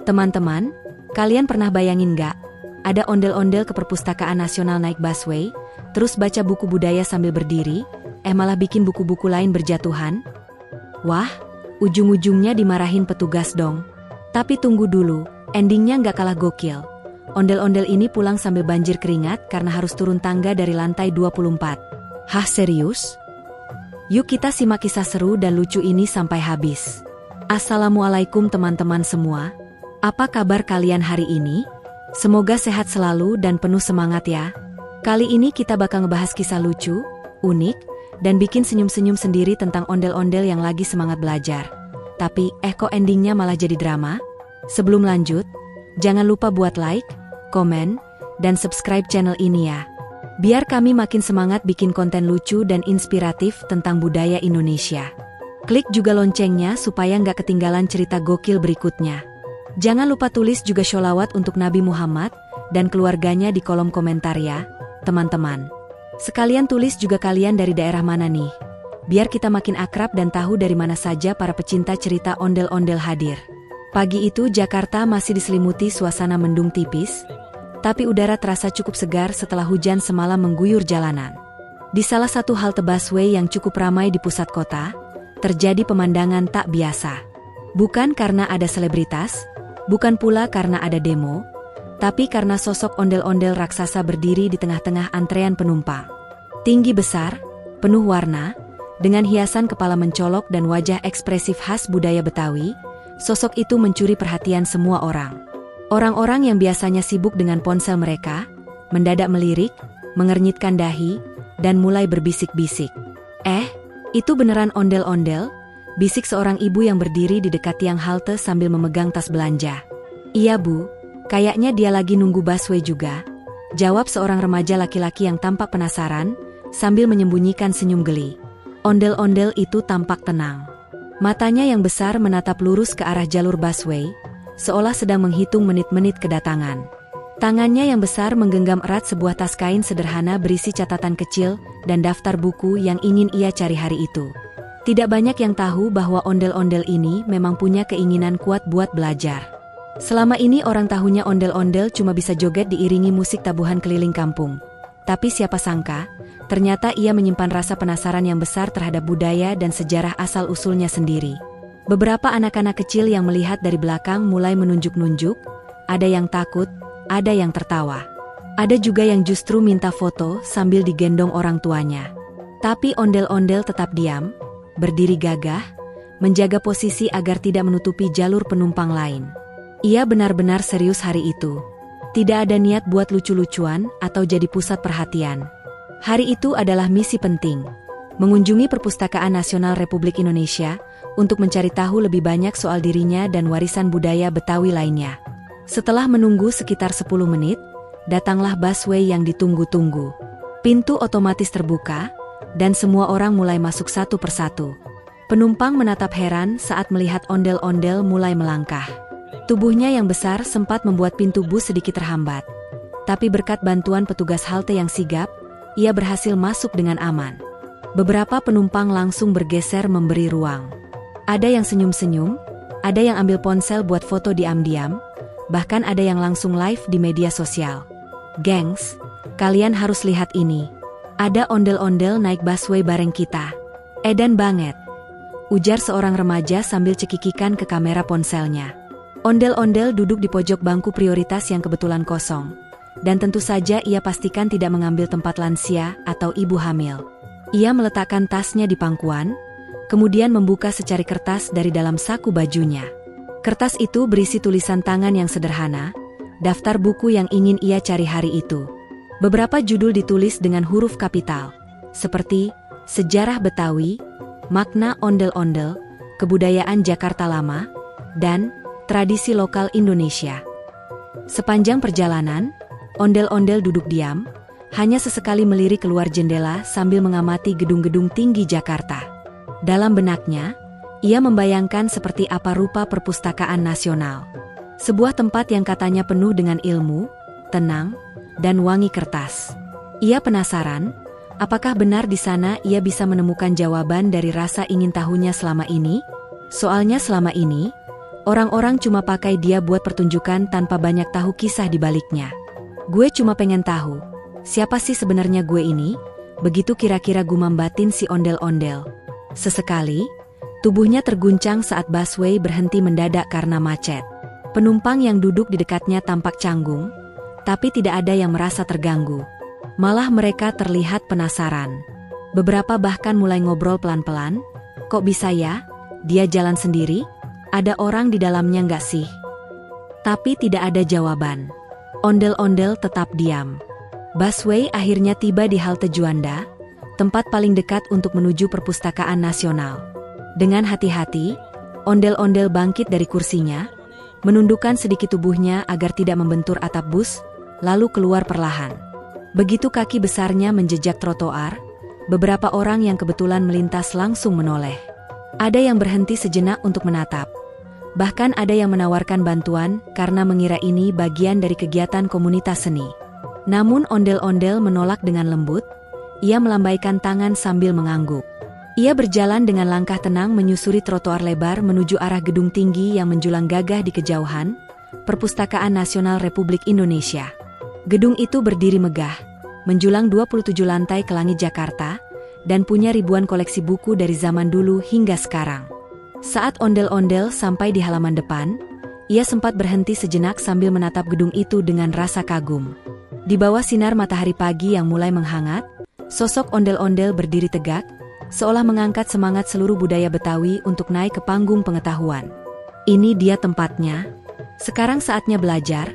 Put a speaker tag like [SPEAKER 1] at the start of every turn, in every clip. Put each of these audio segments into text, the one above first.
[SPEAKER 1] Teman-teman, kalian pernah bayangin nggak? Ada ondel-ondel ke perpustakaan nasional naik busway, terus baca buku budaya sambil berdiri, malah bikin buku-buku lain berjatuhan? Wah, ujung-ujungnya dimarahin petugas dong. Tapi tunggu dulu, endingnya nggak kalah gokil. Ondel-ondel ini pulang sambil banjir keringat karena harus turun tangga dari lantai 24. Hah, serius? Yuk kita simak kisah seru dan lucu ini sampai habis. Assalamualaikum teman-teman semua. Apa kabar kalian hari ini? Semoga sehat selalu dan penuh semangat ya. Kali ini kita bakal ngebahas kisah lucu, unik, dan bikin senyum-senyum sendiri tentang ondel-ondel yang lagi semangat belajar. Tapi, kok endingnya malah jadi drama? Sebelum lanjut, jangan lupa buat like, komen, dan subscribe channel ini ya. Biar kami makin semangat bikin konten lucu dan inspiratif tentang budaya Indonesia. Klik juga loncengnya supaya nggak ketinggalan cerita gokil berikutnya. Jangan lupa tulis juga sholawat untuk Nabi Muhammad dan keluarganya di kolom komentar ya, teman-teman. Sekalian tulis juga kalian dari daerah mana nih, biar kita makin akrab dan tahu dari mana saja para pecinta cerita ondel-ondel hadir. Pagi itu Jakarta masih diselimuti suasana mendung tipis, tapi udara terasa cukup segar setelah hujan semalam mengguyur jalanan. Di salah satu halte busway yang cukup ramai di pusat kota, terjadi pemandangan tak biasa. Bukan karena ada selebritas, bukan pula karena ada demo, tapi karena sosok ondel-ondel raksasa berdiri di tengah-tengah antrean penumpang. Tinggi besar, penuh warna, dengan hiasan kepala mencolok dan wajah ekspresif khas budaya Betawi, sosok itu mencuri perhatian semua orang. Orang-orang yang biasanya sibuk dengan ponsel mereka, mendadak melirik, mengernyitkan dahi, dan mulai berbisik-bisik. Itu beneran ondel-ondel? Bisik seorang ibu yang berdiri di dekat tiang halte sambil memegang tas belanja. Iya bu, kayaknya dia lagi nunggu busway juga, jawab seorang remaja laki-laki yang tampak penasaran, sambil menyembunyikan senyum geli. Ondel-ondel itu tampak tenang. Matanya yang besar menatap lurus ke arah jalur busway, seolah sedang menghitung menit-menit kedatangan. Tangannya yang besar menggenggam erat sebuah tas kain sederhana berisi catatan kecil dan daftar buku yang ingin ia cari hari itu. Tidak banyak yang tahu bahwa ondel-ondel ini memang punya keinginan kuat buat belajar. Selama ini orang tahunya ondel-ondel cuma bisa joget diiringi musik tabuhan keliling kampung. Tapi siapa sangka, ternyata ia menyimpan rasa penasaran yang besar terhadap budaya dan sejarah asal-usulnya sendiri. Beberapa anak-anak kecil yang melihat dari belakang mulai menunjuk-nunjuk, ada yang takut, ada yang tertawa. Ada juga yang justru minta foto sambil digendong orang tuanya. Tapi ondel-ondel tetap diam, berdiri gagah, menjaga posisi agar tidak menutupi jalur penumpang lain. Ia benar-benar serius hari itu. Tidak ada niat buat lucu-lucuan atau jadi pusat perhatian. Hari itu adalah misi penting, mengunjungi Perpustakaan Nasional Republik Indonesia untuk mencari tahu lebih banyak soal dirinya dan warisan budaya Betawi lainnya. Setelah menunggu sekitar 10 menit, datanglah busway yang ditunggu-tunggu. Pintu otomatis terbuka, dan semua orang mulai masuk satu persatu. Penumpang menatap heran saat melihat ondel-ondel mulai melangkah. Tubuhnya yang besar sempat membuat pintu bus sedikit terhambat. Tapi berkat bantuan petugas halte yang sigap, ia berhasil masuk dengan aman. Beberapa penumpang langsung bergeser memberi ruang. Ada yang senyum-senyum, ada yang ambil ponsel buat foto diam-diam, bahkan ada yang langsung live di media sosial. Gengs, kalian harus lihat ini. Ada ondel-ondel naik busway bareng kita. Edan banget, ujar seorang remaja sambil cekikikan ke kamera ponselnya. Ondel-ondel duduk di pojok bangku prioritas yang kebetulan kosong. Dan tentu saja ia pastikan tidak mengambil tempat lansia atau ibu hamil. Ia meletakkan tasnya di pangkuan, kemudian membuka secari kertas dari dalam saku bajunya. Kertas itu berisi tulisan tangan yang sederhana, daftar buku yang ingin ia cari hari itu. Beberapa judul ditulis dengan huruf kapital, seperti Sejarah Betawi, Makna Ondel-Ondel, Kebudayaan Jakarta Lama, dan Tradisi Lokal Indonesia. Sepanjang perjalanan, ondel-ondel duduk diam, hanya sesekali melirik keluar jendela sambil mengamati gedung-gedung tinggi Jakarta. Dalam benaknya, ia membayangkan seperti apa rupa Perpustakaan Nasional. Sebuah tempat yang katanya penuh dengan ilmu, tenang, dan wangi kertas. Ia penasaran, apakah benar di sana ia bisa menemukan jawaban dari rasa ingin tahunya selama ini? Soalnya selama ini, Orang-orang cuma pakai dia buat pertunjukan tanpa banyak tahu kisah di baliknya. Gue cuma pengen tahu, siapa sih sebenarnya gue ini? Begitu kira-kira gumam batin si ondel-ondel. Sesekali, tubuhnya terguncang saat busway berhenti mendadak karena macet. Penumpang yang duduk di dekatnya tampak canggung, tapi tidak ada yang merasa terganggu. Malah mereka terlihat penasaran. Beberapa bahkan mulai ngobrol pelan-pelan, kok bisa ya? Dia jalan sendiri? Ada orang di dalamnya nggak sih? Tapi tidak ada jawaban. Ondel-ondel tetap diam. Busway akhirnya tiba di halte Juanda, tempat paling dekat untuk menuju Perpustakaan Nasional. Dengan hati-hati, ondel-ondel bangkit dari kursinya, menundukkan sedikit tubuhnya agar tidak membentur atap bus, lalu keluar perlahan. Begitu kaki besarnya menjejak trotoar, beberapa orang yang kebetulan melintas langsung menoleh. Ada yang berhenti sejenak untuk menatap. Bahkan ada yang menawarkan bantuan karena mengira ini bagian dari kegiatan komunitas seni. Namun ondel-ondel menolak dengan lembut. Ia melambaikan tangan sambil mengangguk. Ia berjalan dengan langkah tenang menyusuri trotoar lebar menuju arah gedung tinggi yang menjulang gagah di kejauhan, Perpustakaan Nasional Republik Indonesia. Gedung itu berdiri megah, menjulang 27 lantai ke langit Jakarta, dan punya ribuan koleksi buku dari zaman dulu hingga sekarang. Saat ondel-ondel sampai di halaman depan, ia sempat berhenti sejenak sambil menatap gedung itu dengan rasa kagum. Di bawah sinar matahari pagi yang mulai menghangat, sosok ondel-ondel berdiri tegak, seolah mengangkat semangat seluruh budaya Betawi untuk naik ke panggung pengetahuan. Ini dia tempatnya. Sekarang saatnya belajar,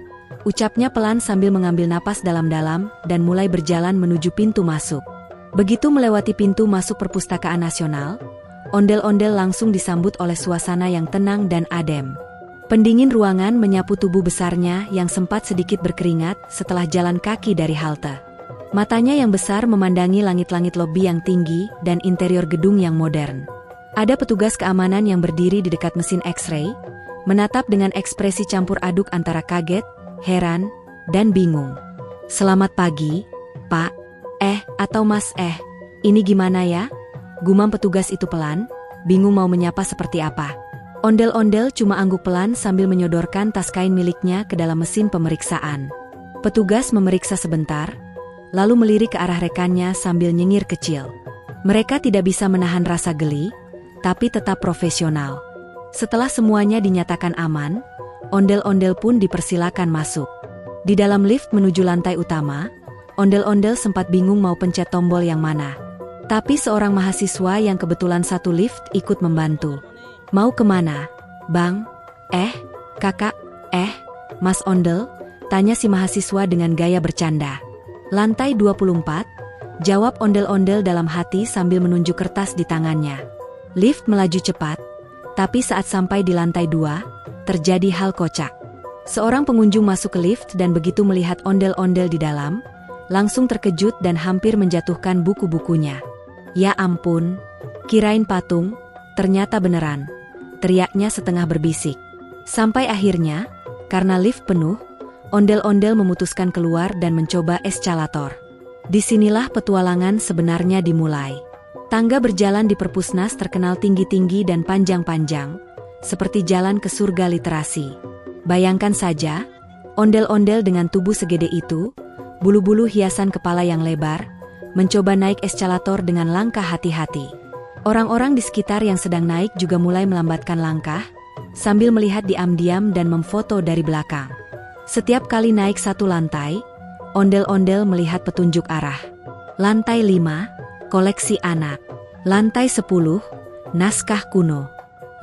[SPEAKER 1] ucapnya pelan sambil mengambil napas dalam-dalam dan mulai berjalan menuju pintu masuk. Begitu melewati pintu masuk Perpustakaan Nasional, ondel-ondel langsung disambut oleh suasana yang tenang dan adem. Pendingin ruangan menyapu tubuh besarnya yang sempat sedikit berkeringat setelah jalan kaki dari halte. Matanya yang besar memandangi langit-langit lobi yang tinggi dan interior gedung yang modern. Ada petugas keamanan yang berdiri di dekat mesin X-ray, menatap dengan ekspresi campur aduk antara kaget, heran, dan bingung. "Selamat pagi, Pak. Atau Mas ini gimana ya?" Gumam petugas itu pelan, bingung mau menyapa seperti apa. Ondel-ondel cuma angguk pelan sambil menyodorkan tas kain miliknya ke dalam mesin pemeriksaan. Petugas memeriksa sebentar, lalu melirik ke arah rekannya sambil nyengir kecil. Mereka tidak bisa menahan rasa geli, tapi tetap profesional. Setelah semuanya dinyatakan aman, ondel-ondel pun dipersilakan masuk. Di dalam lift menuju lantai utama, ondel-ondel sempat bingung mau pencet tombol yang mana. Tapi seorang mahasiswa yang kebetulan satu lift ikut membantu. "Mau kemana, Bang?" Kakak, Mas Ondel?" tanya si mahasiswa dengan gaya bercanda. "Lantai 24, jawab ondel-ondel dalam hati sambil menunjuk kertas di tangannya. Lift melaju cepat, tapi saat sampai di lantai 2, terjadi hal kocak. Seorang pengunjung masuk ke lift dan begitu melihat ondel-ondel di dalam, langsung terkejut dan hampir menjatuhkan buku-bukunya. "Ya ampun, kirain patung, ternyata beneran," teriaknya setengah berbisik. Sampai akhirnya, karena lift penuh, ondel-ondel memutuskan keluar dan mencoba eskalator. Disinilah petualangan sebenarnya dimulai. Tangga berjalan di Perpusnas terkenal tinggi-tinggi dan panjang-panjang, seperti jalan ke surga literasi. Bayangkan saja, ondel-ondel dengan tubuh segede itu, bulu-bulu hiasan kepala yang lebar, mencoba naik eskalator dengan langkah hati-hati. Orang-orang di sekitar yang sedang naik juga mulai melambatkan langkah, sambil melihat diam-diam dan memfoto dari belakang. Setiap kali naik satu lantai, ondel-ondel melihat petunjuk arah. Lantai 5, koleksi anak. Lantai 10, naskah kuno.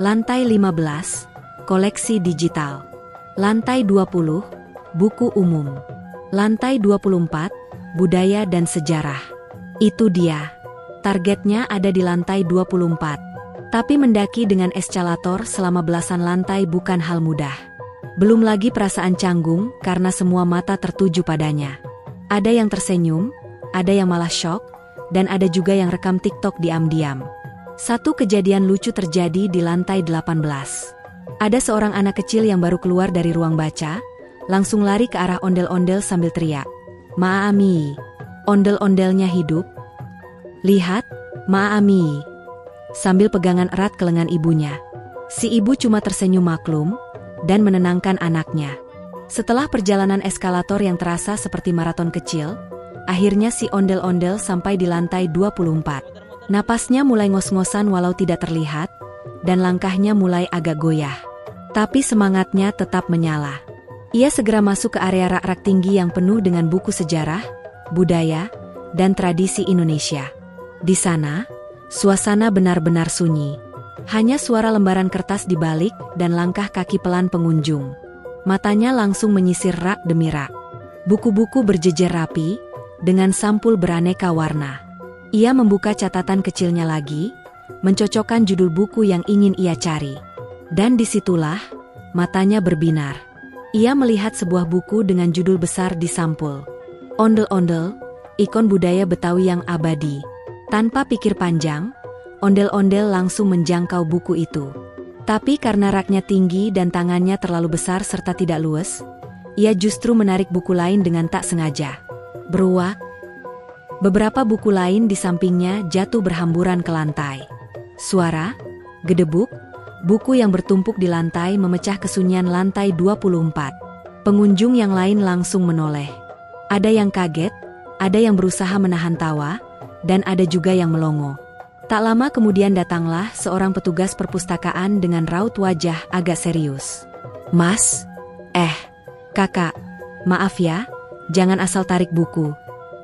[SPEAKER 1] Lantai 15, koleksi digital. Lantai 20, buku umum. Lantai 24, budaya dan sejarah. Itu dia. Targetnya ada di lantai 24. Tapi mendaki dengan eskalator selama belasan lantai bukan hal mudah. Belum lagi perasaan canggung karena semua mata tertuju padanya. Ada yang tersenyum, ada yang malah shock, dan ada juga yang rekam TikTok diam-diam. Satu kejadian lucu terjadi di lantai 18. Ada seorang anak kecil yang baru keluar dari ruang baca, langsung lari ke arah ondel-ondel sambil teriak, "Maami, ondel-ondelnya hidup. Lihat, Maami," sambil pegangan erat ke lengan ibunya. Si ibu cuma tersenyum maklum dan menenangkan anaknya. Setelah perjalanan eskalator yang terasa seperti maraton kecil, akhirnya si ondel-ondel sampai di lantai 24. Napasnya mulai ngos-ngosan walau tidak terlihat, dan langkahnya mulai agak goyah. Tapi semangatnya tetap menyala. Ia segera masuk ke area rak-rak tinggi yang penuh dengan buku sejarah, budaya, dan tradisi Indonesia. Di sana, suasana benar-benar sunyi. Hanya suara lembaran kertas di balik dan langkah kaki pelan pengunjung. Matanya langsung menyisir rak demi rak. Buku-buku berjejer rapi, dengan sampul beraneka warna. Ia membuka catatan kecilnya lagi, mencocokkan judul buku yang ingin ia cari. Dan disitulah, matanya berbinar. Ia melihat sebuah buku dengan judul besar di sampul. Ondel-ondel, ikon budaya Betawi yang abadi. Tanpa pikir panjang, ondel-ondel langsung menjangkau buku itu. Tapi karena raknya tinggi dan tangannya terlalu besar serta tidak luas, ia justru menarik buku lain dengan tak sengaja. Beruak. Beberapa buku lain di sampingnya jatuh berhamburan ke lantai. Suara, gedebuk, buku yang bertumpuk di lantai memecah kesunyian lantai 24. Pengunjung yang lain langsung menoleh. Ada yang kaget, ada yang berusaha menahan tawa, dan ada juga yang melongo. Tak lama kemudian datanglah seorang petugas perpustakaan dengan raut wajah agak serius. "Mas, kakak, maaf ya, jangan asal tarik buku.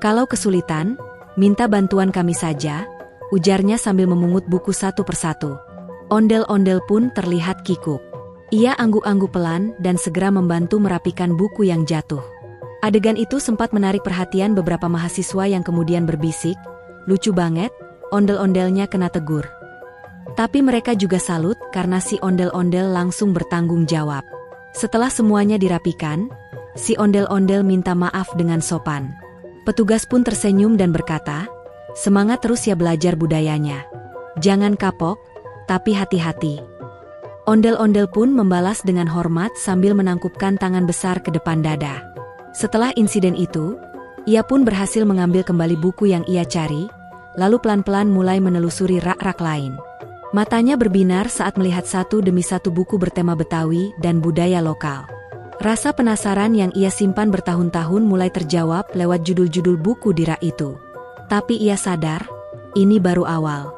[SPEAKER 1] Kalau kesulitan, minta bantuan kami saja," ujarnya sambil memungut buku satu persatu. Ondel-ondel pun terlihat kikuk. Ia angguk-angguk pelan dan segera membantu merapikan buku yang jatuh. Adegan itu sempat menarik perhatian beberapa mahasiswa yang kemudian berbisik, "Lucu banget, ondel-ondelnya kena tegur." Tapi mereka juga salut karena si ondel-ondel langsung bertanggung jawab. Setelah semuanya dirapikan, si ondel-ondel minta maaf dengan sopan. Petugas pun tersenyum dan berkata, "Semangat terus ya belajar budayanya. Jangan kapok, tapi hati-hati." Ondel-ondel pun membalas dengan hormat sambil menangkupkan tangan besar ke depan dada. Setelah insiden itu, ia pun berhasil mengambil kembali buku yang ia cari, lalu pelan-pelan mulai menelusuri rak-rak lain. Matanya berbinar saat melihat satu demi satu buku bertema Betawi dan budaya lokal. Rasa penasaran yang ia simpan bertahun-tahun mulai terjawab lewat judul-judul buku di rak itu. Tapi ia sadar, ini baru awal.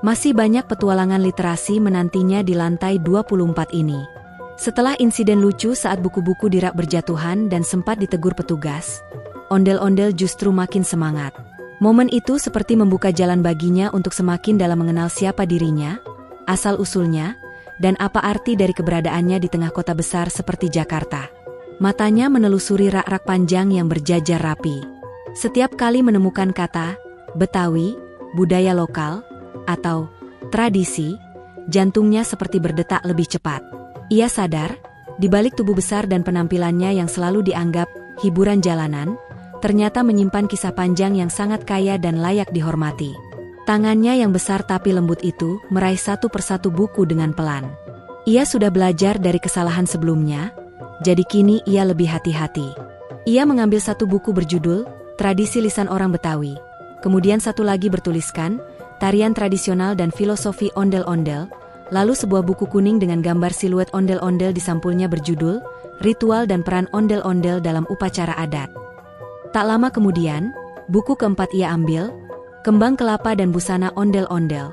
[SPEAKER 1] Masih banyak petualangan literasi menantinya di lantai 24 ini. Setelah insiden lucu saat buku-buku di rak berjatuhan dan sempat ditegur petugas, ondel-ondel justru makin semangat. Momen itu seperti membuka jalan baginya untuk semakin dalam mengenal siapa dirinya, asal-usulnya, dan apa arti dari keberadaannya di tengah kota besar seperti Jakarta. Matanya menelusuri rak-rak panjang yang berjajar rapi. Setiap kali menemukan kata Betawi, budaya lokal, atau tradisi, jantungnya seperti berdetak lebih cepat. Ia sadar, di balik tubuh besar dan penampilannya yang selalu dianggap hiburan jalanan, ternyata menyimpan kisah panjang yang sangat kaya dan layak dihormati. Tangannya yang besar tapi lembut itu meraih satu persatu buku dengan pelan. Ia sudah belajar dari kesalahan sebelumnya, jadi kini ia lebih hati-hati. Ia mengambil satu buku berjudul Tradisi Lisan Orang Betawi. Kemudian satu lagi bertuliskan Tarian Tradisional dan Filosofi Ondel-Ondel. Lalu sebuah buku kuning dengan gambar siluet ondel-ondel di sampulnya berjudul Ritual dan Peran Ondel-Ondel dalam Upacara Adat. Tak lama kemudian, buku keempat ia ambil, Kembang Kelapa dan Busana Ondel-Ondel,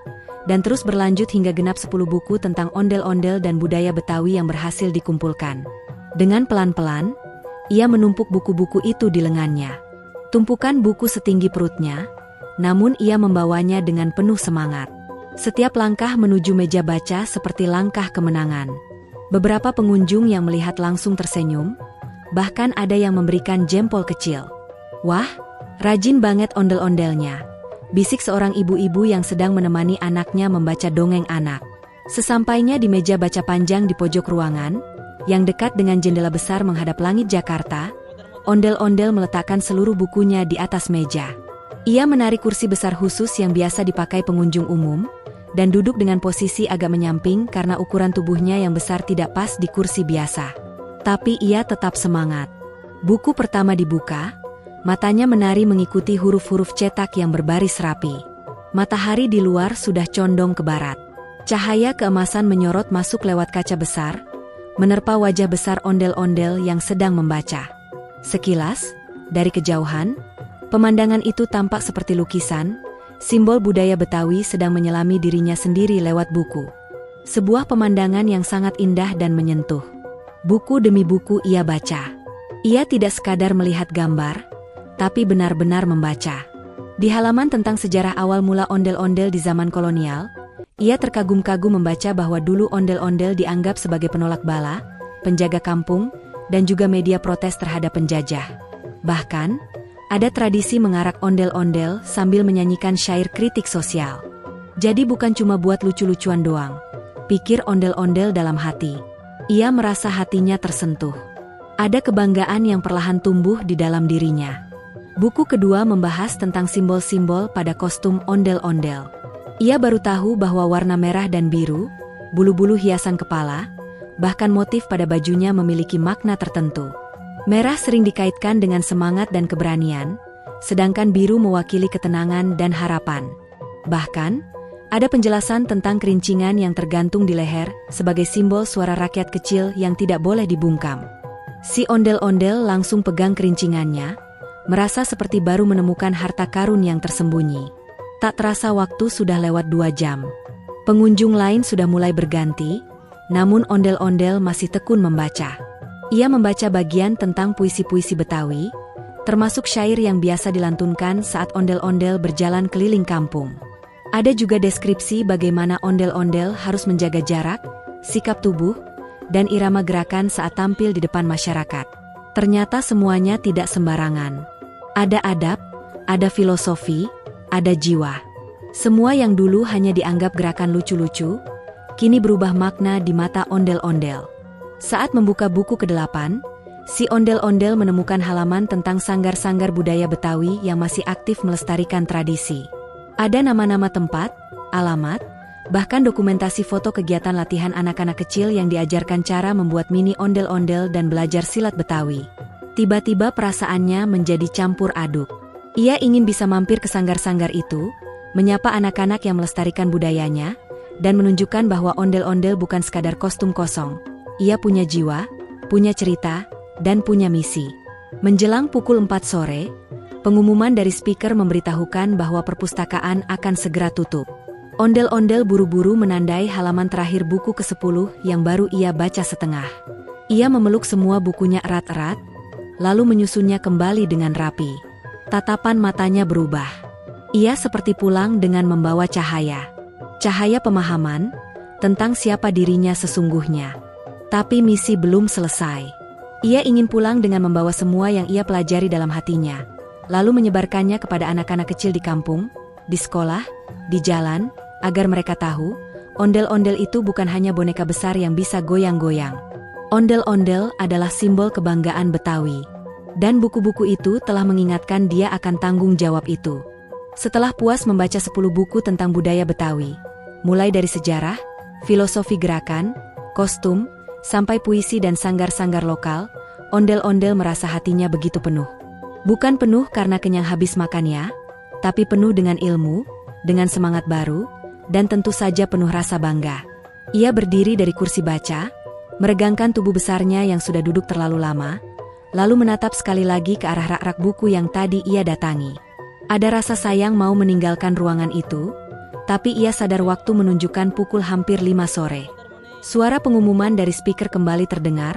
[SPEAKER 1] dan terus berlanjut hingga genap 10 buku tentang ondel-ondel dan budaya Betawi yang berhasil dikumpulkan. Dengan pelan-pelan, ia menumpuk buku-buku itu di lengannya. Tumpukan buku setinggi perutnya, namun ia membawanya dengan penuh semangat. Setiap langkah menuju meja baca seperti langkah kemenangan. Beberapa pengunjung yang melihat langsung tersenyum, bahkan ada yang memberikan jempol kecil. "Wah, rajin banget ondel-ondelnya," bisik seorang ibu-ibu yang sedang menemani anaknya membaca dongeng anak. Sesampainya di meja baca panjang di pojok ruangan, yang dekat dengan jendela besar menghadap langit Jakarta, ondel-ondel meletakkan seluruh bukunya di atas meja. Ia menarik kursi besar khusus yang biasa dipakai pengunjung umum, dan duduk dengan posisi agak menyamping karena ukuran tubuhnya yang besar tidak pas di kursi biasa. Tapi ia tetap semangat. Buku pertama dibuka, matanya menari mengikuti huruf-huruf cetak yang berbaris rapi. Matahari di luar sudah condong ke barat. Cahaya keemasan menyorot masuk lewat kaca besar, menerpa wajah besar ondel-ondel yang sedang membaca. Sekilas, dari kejauhan, pemandangan itu tampak seperti lukisan, simbol budaya Betawi sedang menyelami dirinya sendiri lewat buku. Sebuah pemandangan yang sangat indah dan menyentuh. Buku demi buku ia baca. Ia tidak sekadar melihat gambar, tapi benar-benar membaca. Di halaman tentang sejarah awal mula ondel-ondel di zaman kolonial, ia terkagum-kagum membaca bahwa dulu ondel-ondel dianggap sebagai penolak bala, penjaga kampung, dan juga media protes terhadap penjajah. Bahkan, ada tradisi mengarak ondel-ondel sambil menyanyikan syair kritik sosial. Jadi bukan cuma buat lucu-lucuan doang, pikir ondel-ondel dalam hati. Ia merasa hatinya tersentuh. Ada kebanggaan yang perlahan tumbuh di dalam dirinya. Buku kedua membahas tentang simbol-simbol pada kostum ondel-ondel. Ia baru tahu bahwa warna merah dan biru, bulu-bulu hiasan kepala, bahkan motif pada bajunya memiliki makna tertentu. Merah sering dikaitkan dengan semangat dan keberanian, sedangkan biru mewakili ketenangan dan harapan. Bahkan, ada penjelasan tentang kerincingan yang tergantung di leher sebagai simbol suara rakyat kecil yang tidak boleh dibungkam. Si ondel-ondel langsung pegang kerincingannya, merasa seperti baru menemukan harta karun yang tersembunyi. Tak terasa waktu sudah lewat 2 jam. Pengunjung lain sudah mulai berganti, namun ondel-ondel masih tekun membaca. Ia membaca bagian tentang puisi-puisi Betawi, termasuk syair yang biasa dilantunkan saat ondel-ondel berjalan keliling kampung. Ada juga deskripsi bagaimana ondel-ondel harus menjaga jarak, sikap tubuh, dan irama gerakan saat tampil di depan masyarakat. Ternyata semuanya tidak sembarangan. Ada adab, ada filosofi, ada jiwa. Semua yang dulu hanya dianggap gerakan lucu-lucu, kini berubah makna di mata ondel-ondel. Saat membuka buku ke-8, si ondel-ondel menemukan halaman tentang sanggar-sanggar budaya Betawi yang masih aktif melestarikan tradisi. Ada nama-nama tempat, alamat, bahkan dokumentasi foto kegiatan latihan anak-anak kecil yang diajarkan cara membuat mini ondel-ondel dan belajar silat Betawi. Tiba-tiba perasaannya menjadi campur aduk. Ia ingin bisa mampir ke sanggar-sanggar itu, menyapa anak-anak yang melestarikan budayanya, dan menunjukkan bahwa ondel-ondel bukan sekadar kostum kosong. Ia punya jiwa, punya cerita, dan punya misi. Menjelang pukul 4 sore, pengumuman dari speaker memberitahukan bahwa perpustakaan akan segera tutup. Ondel-ondel buru-buru menandai halaman terakhir buku ke-10 yang baru ia baca setengah. Ia memeluk semua bukunya erat-erat, lalu menyusunnya kembali dengan rapi. Tatapan matanya berubah. Ia seperti pulang dengan membawa cahaya. Cahaya pemahaman tentang siapa dirinya sesungguhnya. Tapi misi belum selesai. Ia ingin pulang dengan membawa semua yang ia pelajari dalam hatinya, lalu menyebarkannya kepada anak-anak kecil di kampung, di sekolah, di jalan, agar mereka tahu, ondel-ondel itu bukan hanya boneka besar yang bisa goyang-goyang. Ondel-ondel adalah simbol kebanggaan Betawi. Dan buku-buku itu telah mengingatkan dia akan tanggung jawab itu. Setelah puas membaca 10 buku tentang budaya Betawi, mulai dari sejarah, filosofi gerakan, kostum, sampai puisi dan sanggar-sanggar lokal, ondel-ondel merasa hatinya begitu penuh. Bukan penuh karena kenyang habis makannya, tapi penuh dengan ilmu, dengan semangat baru, dan tentu saja penuh rasa bangga. Ia berdiri dari kursi baca, meregangkan tubuh besarnya yang sudah duduk terlalu lama, lalu menatap sekali lagi ke arah rak-rak buku yang tadi ia datangi. Ada rasa sayang mau meninggalkan ruangan itu, tapi ia sadar waktu menunjukkan pukul hampir 5 sore. Suara pengumuman dari speaker kembali terdengar,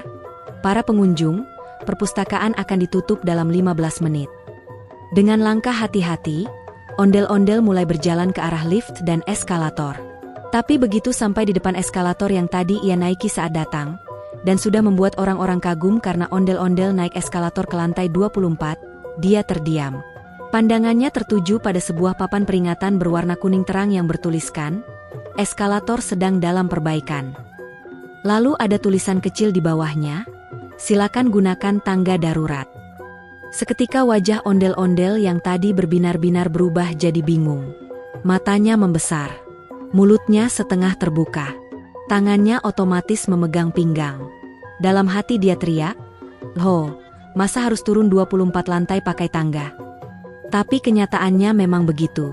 [SPEAKER 1] para pengunjung, perpustakaan akan ditutup dalam 15 menit. Dengan langkah hati-hati, ondel-ondel mulai berjalan ke arah lift dan eskalator. Tapi begitu sampai di depan eskalator yang tadi ia naiki saat datang, dan sudah membuat orang-orang kagum karena ondel-ondel naik eskalator ke lantai 24, dia terdiam. Pandangannya tertuju pada sebuah papan peringatan berwarna kuning terang yang bertuliskan, eskalator sedang dalam perbaikan. Lalu ada tulisan kecil di bawahnya, silakan gunakan tangga darurat. Seketika wajah ondel-ondel yang tadi berbinar-binar berubah jadi bingung. Matanya membesar, mulutnya setengah terbuka. Tangannya otomatis memegang pinggang. Dalam hati dia teriak, "Loh, masa harus turun 24 lantai pakai tangga?" Tapi kenyataannya memang begitu.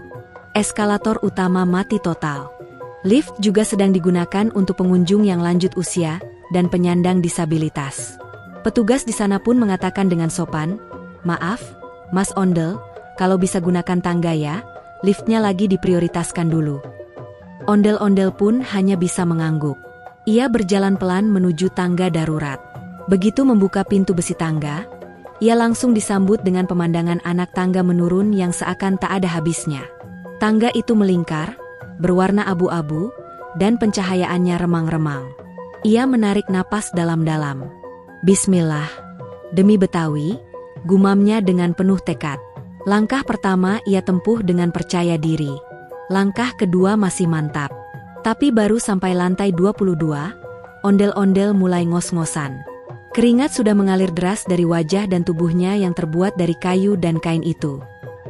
[SPEAKER 1] Eskalator utama mati total. Lift juga sedang digunakan untuk pengunjung yang lanjut usia dan penyandang disabilitas. Petugas di sana pun mengatakan dengan sopan, "Maaf, Mas Ondel, kalau bisa gunakan tangga ya, liftnya lagi diprioritaskan dulu." Ondel-ondel pun hanya bisa mengangguk. Ia berjalan pelan menuju tangga darurat. Begitu membuka pintu besi tangga, ia langsung disambut dengan pemandangan anak tangga menurun yang seakan tak ada habisnya. Tangga itu melingkar, berwarna abu-abu, dan pencahayaannya remang-remang. Ia menarik napas dalam-dalam. "Bismillah. Demi Betawi," gumamnya dengan penuh tekad. Langkah pertama ia tempuh dengan percaya diri. Langkah kedua masih mantap. Tapi baru sampai lantai 22, ondel-ondel mulai ngos-ngosan. Keringat sudah mengalir deras dari wajah dan tubuhnya yang terbuat dari kayu dan kain itu.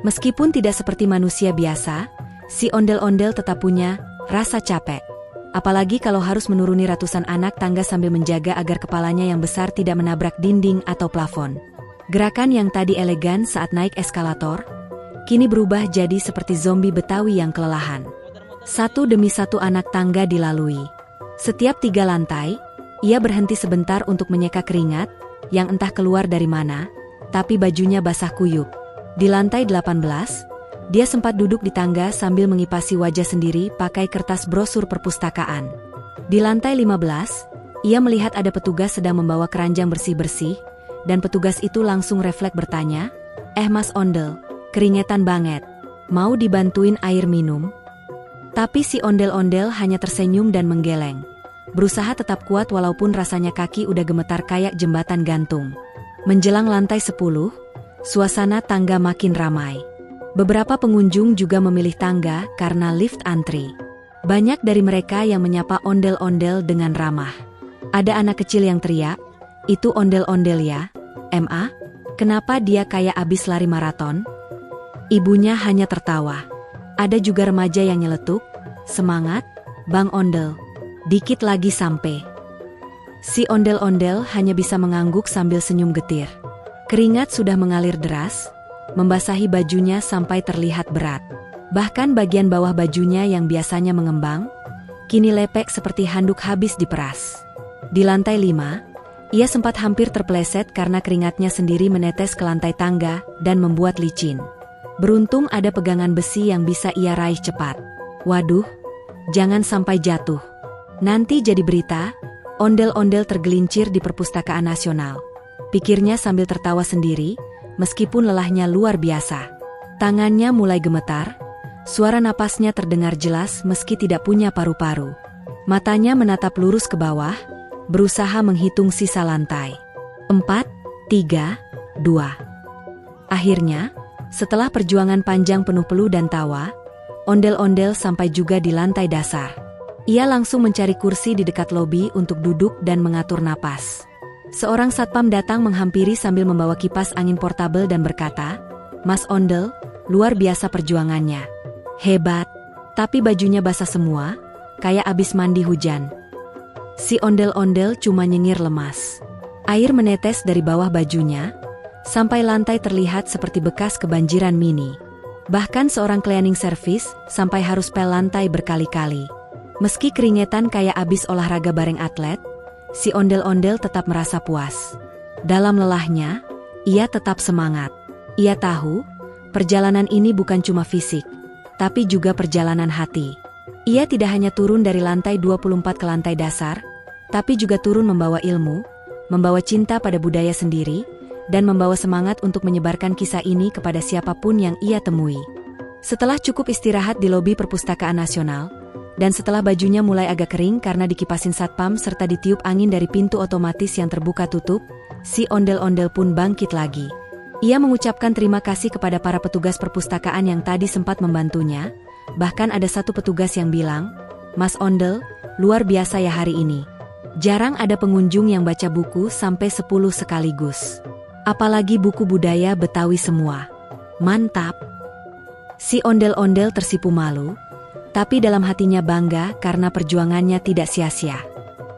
[SPEAKER 1] Meskipun tidak seperti manusia biasa, si ondel-ondel tetap punya rasa capek. Apalagi kalau harus menuruni ratusan anak tangga sambil menjaga agar kepalanya yang besar tidak menabrak dinding atau plafon. Gerakan yang tadi elegan saat naik eskalator, kini berubah jadi seperti zombie Betawi yang kelelahan. Satu demi satu anak tangga dilalui. Setiap 3 lantai, ia berhenti sebentar untuk menyeka keringat, yang entah keluar dari mana, tapi bajunya basah kuyup. Di lantai 18, dia sempat duduk di tangga sambil mengipasi wajah sendiri pakai kertas brosur perpustakaan. Di lantai 15, ia melihat ada petugas sedang membawa keranjang bersih-bersih, dan petugas itu langsung refleks bertanya, Mas Ondel, keringetan banget. Mau dibantuin air minum?" Tapi si ondel-ondel hanya tersenyum dan menggeleng. Berusaha tetap kuat walaupun rasanya kaki udah gemetar kayak jembatan gantung. Menjelang lantai 10, suasana tangga makin ramai. Beberapa pengunjung juga memilih tangga karena lift antri. Banyak dari mereka yang menyapa ondel-ondel dengan ramah. Ada anak kecil yang teriak, "Itu ondel-ondel ya, Ma? Kenapa dia kayak abis lari maraton?" Ibunya hanya tertawa. Ada juga remaja yang nyeletuk, "Semangat, Bang Ondel. Dikit lagi sampai." Si ondel-ondel hanya bisa mengangguk sambil senyum getir. Keringat sudah mengalir deras, membasahi bajunya sampai terlihat berat. Bahkan bagian bawah bajunya yang biasanya mengembang, kini lepek seperti handuk habis diperas. Di lantai 5, ia sempat hampir terpeleset karena keringatnya sendiri menetes ke lantai tangga dan membuat licin. Beruntung ada pegangan besi yang bisa ia raih cepat. Waduh, jangan sampai jatuh. Nanti jadi berita, ondel-ondel tergelincir di Perpustakaan Nasional. Pikirnya sambil tertawa sendiri, meskipun lelahnya luar biasa. Tangannya mulai gemetar, suara napasnya terdengar jelas meski tidak punya paru-paru. Matanya menatap lurus ke bawah, berusaha menghitung sisa lantai. 4, 3, 2. Akhirnya, setelah perjuangan panjang penuh peluh dan tawa, ondel-ondel sampai juga di lantai dasar. Ia langsung mencari kursi di dekat lobi untuk duduk dan mengatur napas. Seorang satpam datang menghampiri sambil membawa kipas angin portabel dan berkata, "Mas Ondel, luar biasa perjuangannya. Hebat." Tapi bajunya basah semua, kayak abis mandi hujan. Si ondel-ondel cuma nyengir lemas. Air menetes dari bawah bajunya, sampai lantai terlihat seperti bekas kebanjiran mini. Bahkan seorang cleaning service sampai harus pel lantai berkali-kali. Meski keringetan kayak abis olahraga bareng atlet, si ondel-ondel tetap merasa puas. Dalam lelahnya, ia tetap semangat. Ia tahu, perjalanan ini bukan cuma fisik, tapi juga perjalanan hati. Ia tidak hanya turun dari lantai 24 ke lantai dasar, tapi juga turun membawa ilmu, membawa cinta pada budaya sendiri, dan membawa semangat untuk menyebarkan kisah ini kepada siapapun yang ia temui. Setelah cukup istirahat di lobi Perpustakaan Nasional, dan setelah bajunya mulai agak kering karena dikipasin satpam serta ditiup angin dari pintu otomatis yang terbuka tutup, si ondel-ondel pun bangkit lagi. Ia mengucapkan terima kasih kepada para petugas perpustakaan yang tadi sempat membantunya, bahkan ada satu petugas yang bilang, "Mas Ondel, luar biasa ya hari ini. Jarang ada pengunjung yang baca buku sampai 10 sekaligus. Apalagi buku budaya Betawi semua. Mantap." Si ondel-ondel tersipu malu, tapi dalam hatinya bangga karena perjuangannya tidak sia-sia.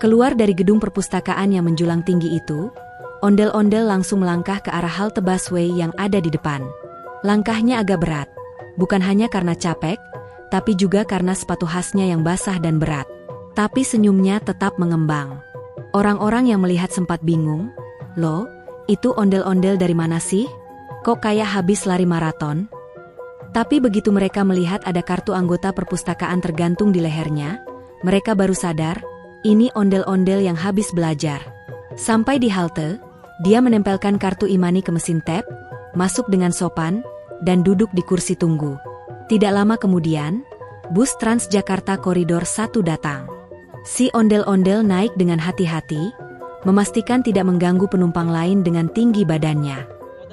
[SPEAKER 1] Keluar dari gedung perpustakaan yang menjulang tinggi itu, ondel-ondel langsung melangkah ke arah halte busway yang ada di depan. Langkahnya agak berat, bukan hanya karena capek, tapi juga karena sepatu khasnya yang basah dan berat. Tapi senyumnya tetap mengembang. Orang-orang yang melihat sempat bingung. Loh, itu ondel-ondel dari mana sih? Kok kayak habis lari maraton? Tapi begitu mereka melihat ada kartu anggota perpustakaan tergantung di lehernya, mereka baru sadar, ini ondel-ondel yang habis belajar. Sampai di halte, dia menempelkan kartu imani ke mesin tap, masuk dengan sopan, dan duduk di kursi tunggu. Tidak lama kemudian, bus Transjakarta Koridor 1 datang. Si ondel-ondel naik dengan hati-hati, memastikan tidak mengganggu penumpang lain dengan tinggi badannya.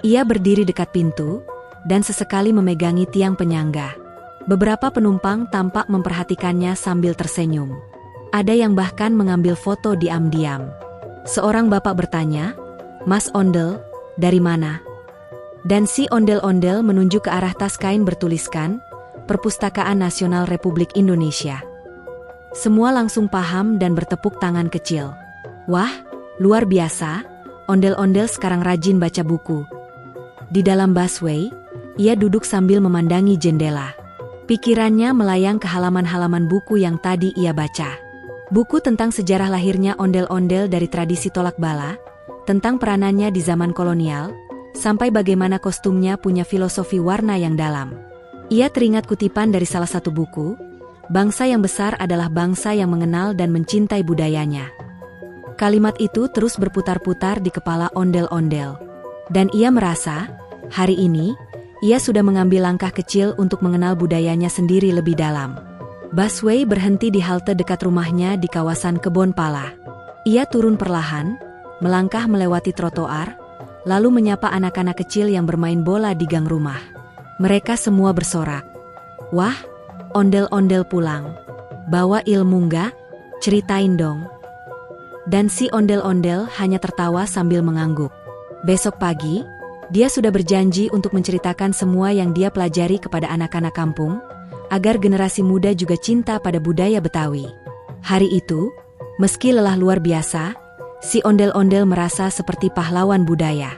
[SPEAKER 1] Ia berdiri dekat pintu, dan sesekali memegangi tiang penyangga. Beberapa penumpang tampak memperhatikannya sambil tersenyum. Ada yang bahkan mengambil foto diam-diam. Seorang bapak bertanya, "Mas Ondel, dari mana?" Dan si ondel-ondel menunjuk ke arah tas kain bertuliskan, Perpustakaan Nasional Republik Indonesia. Semua langsung paham dan bertepuk tangan kecil. Wah, luar biasa, ondel-ondel sekarang rajin baca buku. Di dalam busway, ia duduk sambil memandangi jendela. Pikirannya melayang ke halaman-halaman buku yang tadi ia baca. Buku tentang sejarah lahirnya ondel-ondel dari tradisi tolak bala, tentang peranannya di zaman kolonial, sampai bagaimana kostumnya punya filosofi warna yang dalam. Ia teringat kutipan dari salah satu buku, bangsa yang besar adalah bangsa yang mengenal dan mencintai budayanya. Kalimat itu terus berputar-putar di kepala ondel-ondel. Dan ia merasa, hari ini, ia sudah mengambil langkah kecil untuk mengenal budayanya sendiri lebih dalam. Busway berhenti di halte dekat rumahnya di kawasan Kebon Pala. Ia turun perlahan, melangkah melewati trotoar, lalu menyapa anak-anak kecil yang bermain bola di gang rumah. Mereka semua bersorak. Wah, ondel-ondel pulang. Bawa ilmu nggak? Ceritain dong. Dan si ondel-ondel hanya tertawa sambil mengangguk. Besok pagi, dia sudah berjanji untuk menceritakan semua yang dia pelajari kepada anak-anak kampung, agar generasi muda juga cinta pada budaya Betawi. Hari itu, meski lelah luar biasa, si ondel-ondel merasa seperti pahlawan budaya.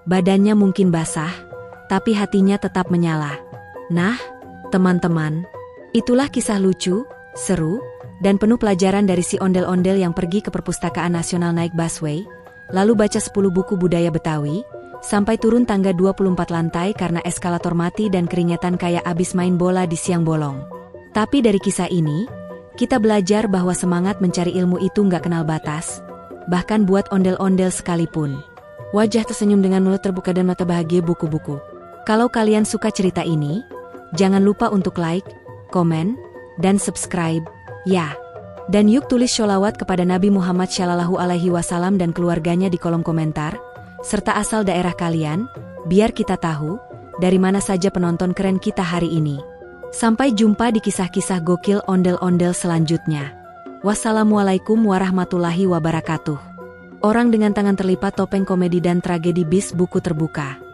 [SPEAKER 1] Badannya mungkin basah, tapi hatinya tetap menyala. Nah, teman-teman, itulah kisah lucu, seru, dan penuh pelajaran dari si ondel-ondel yang pergi ke Perpustakaan Nasional naik busway, lalu baca 10 buku budaya Betawi, sampai turun tangga 24 lantai karena eskalator mati dan keringetan kayak abis main bola di siang bolong. Tapi dari kisah ini, kita belajar bahwa semangat mencari ilmu itu nggak kenal batas, bahkan buat ondel-ondel sekalipun. Wajah tersenyum dengan mulut terbuka dan mata bahagia buku-buku. Kalau kalian suka cerita ini, jangan lupa untuk like, komen, dan subscribe, ya. Dan yuk tulis sholawat kepada Nabi Muhammad SAW dan keluarganya di kolom komentar, serta asal daerah kalian, biar kita tahu, dari mana saja penonton keren kita hari ini. Sampai jumpa di kisah-kisah gokil ondel-ondel selanjutnya. Wassalamualaikum warahmatullahi wabarakatuh. Orang dengan tangan terlipat topeng komedi dan tragedi bis buku terbuka.